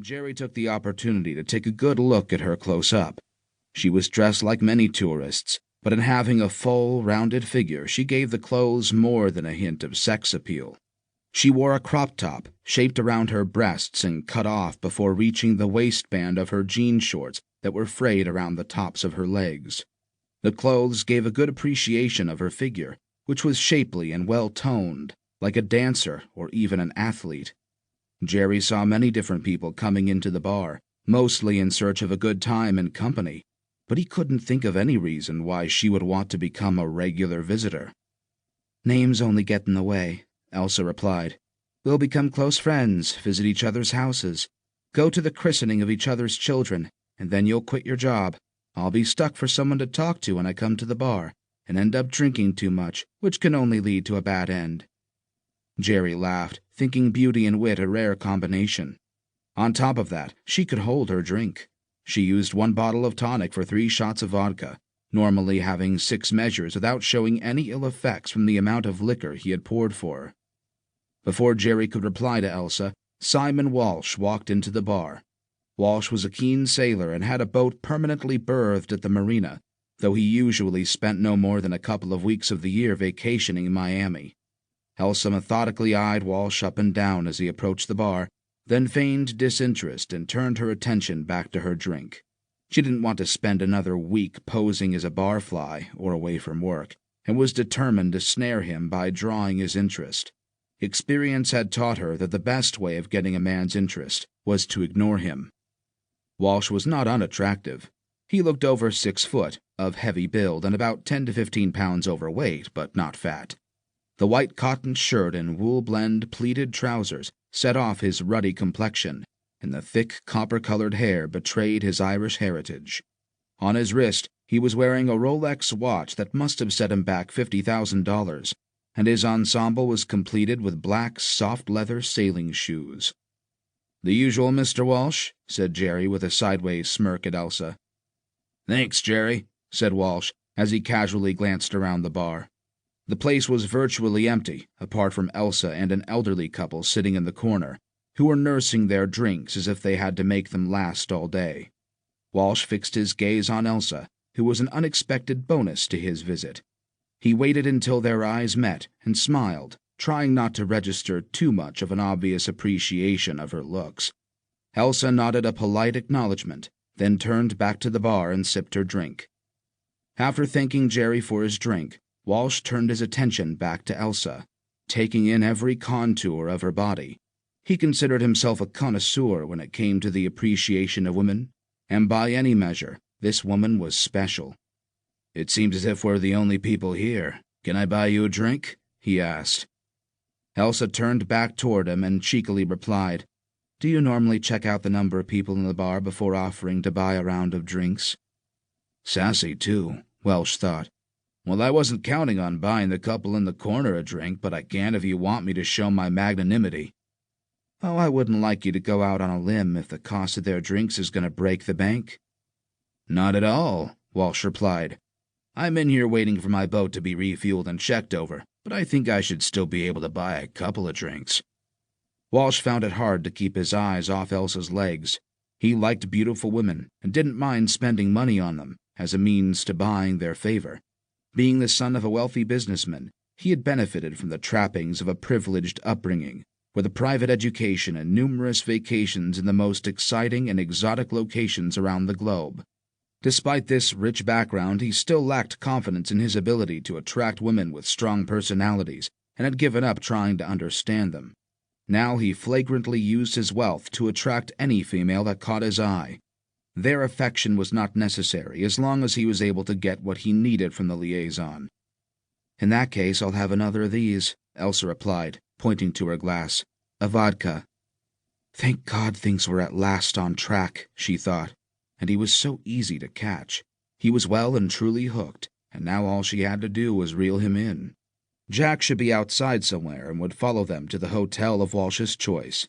Jerry took the opportunity to take a good look at her close up. She was dressed like many tourists, but in having a full, rounded figure, she gave the clothes more than a hint of sex appeal. She wore a crop top, shaped around her breasts and cut off before reaching the waistband of her jean shorts that were frayed around the tops of her legs. The clothes gave a good appreciation of her figure, which was shapely and well-toned, like a dancer or even an athlete. Jerry saw many different people coming into the bar, mostly in search of a good time and company, but he couldn't think of any reason why she would want to become a regular visitor. "Names only get in the way," Elsa replied. "We'll become close friends, visit each other's houses, go to the christening of each other's children, and then you'll quit your job. I'll be stuck for someone to talk to when I come to the bar, and end up drinking too much, which can only lead to a bad end." Jerry laughed, thinking beauty and wit a rare combination. On top of that, she could hold her drink. She used 1 bottle of tonic for 3 shots of vodka, normally having 6 measures without showing any ill effects from the amount of liquor he had poured for her. Before Jerry could reply to Elsa, Simon Walsh walked into the bar. Walsh was a keen sailor and had a boat permanently berthed at the marina, though he usually spent no more than a couple of weeks of the year vacationing in Miami. Elsa methodically eyed Walsh up and down as he approached the bar, then feigned disinterest and turned her attention back to her drink. She didn't want to spend another week posing as a barfly or away from work, and was determined to snare him by drawing his interest. Experience had taught her that the best way of getting a man's interest was to ignore him. Walsh was not unattractive. He looked over 6 foot, of heavy build, and about 10 to 15 pounds overweight, but not fat. The white cotton shirt and wool-blend pleated trousers set off his ruddy complexion, and the thick copper-colored hair betrayed his Irish heritage. On his wrist, he was wearing a Rolex watch that must have set him back $50,000, and his ensemble was completed with black, soft-leather sailing shoes. "The usual, Mr. Walsh?" said Jerry with a sideways smirk at Elsa. "Thanks, Jerry," said Walsh, as he casually glanced around the bar. The place was virtually empty, apart from Elsa and an elderly couple sitting in the corner, who were nursing their drinks as if they had to make them last all day. Walsh fixed his gaze on Elsa, who was an unexpected bonus to his visit. He waited until their eyes met and smiled, trying not to register too much of an obvious appreciation of her looks. Elsa nodded a polite acknowledgement, then turned back to the bar and sipped her drink. After thanking Jerry for his drink, Walsh turned his attention back to Elsa, taking in every contour of her body. He considered himself a connoisseur when it came to the appreciation of women, and by any measure, this woman was special. "It seems as if we're the only people here. Can I buy you a drink?" he asked. Elsa turned back toward him and cheekily replied, "Do you normally check out the number of people in the bar before offering to buy a round of drinks?" Sassy, too, Welsh thought. "Well, I wasn't counting on buying the couple in the corner a drink, but I can if you want me to show my magnanimity." "Oh, I wouldn't like you to go out on a limb if the cost of their drinks is going to break the bank." "Not at all," Walsh replied. "I'm in here waiting for my boat to be refueled and checked over, but I think I should still be able to buy a couple of drinks." Walsh found it hard to keep his eyes off Elsa's legs. He liked beautiful women and didn't mind spending money on them as a means to buying their favor. Being the son of a wealthy businessman, he had benefited from the trappings of a privileged upbringing, with a private education and numerous vacations in the most exciting and exotic locations around the globe. Despite this rich background, he still lacked confidence in his ability to attract women with strong personalities and had given up trying to understand them. Now he flagrantly used his wealth to attract any female that caught his eye. Their affection was not necessary as long as he was able to get what he needed from the liaison. "In that case, I'll have another of these," Elsa replied, pointing to her glass. "A vodka." Thank God things were at last on track, she thought, and he was so easy to catch. He was well and truly hooked, and now all she had to do was reel him in. Jack should be outside somewhere and would follow them to the hotel of Walsh's choice.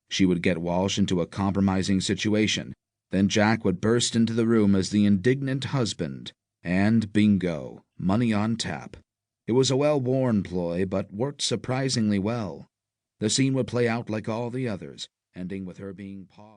She would get Walsh into a compromising situation. Then Jack would burst into the room as the indignant husband, and bingo, money on tap. It was a well-worn ploy, but worked surprisingly well. The scene would play out like all the others, ending with her being pawed.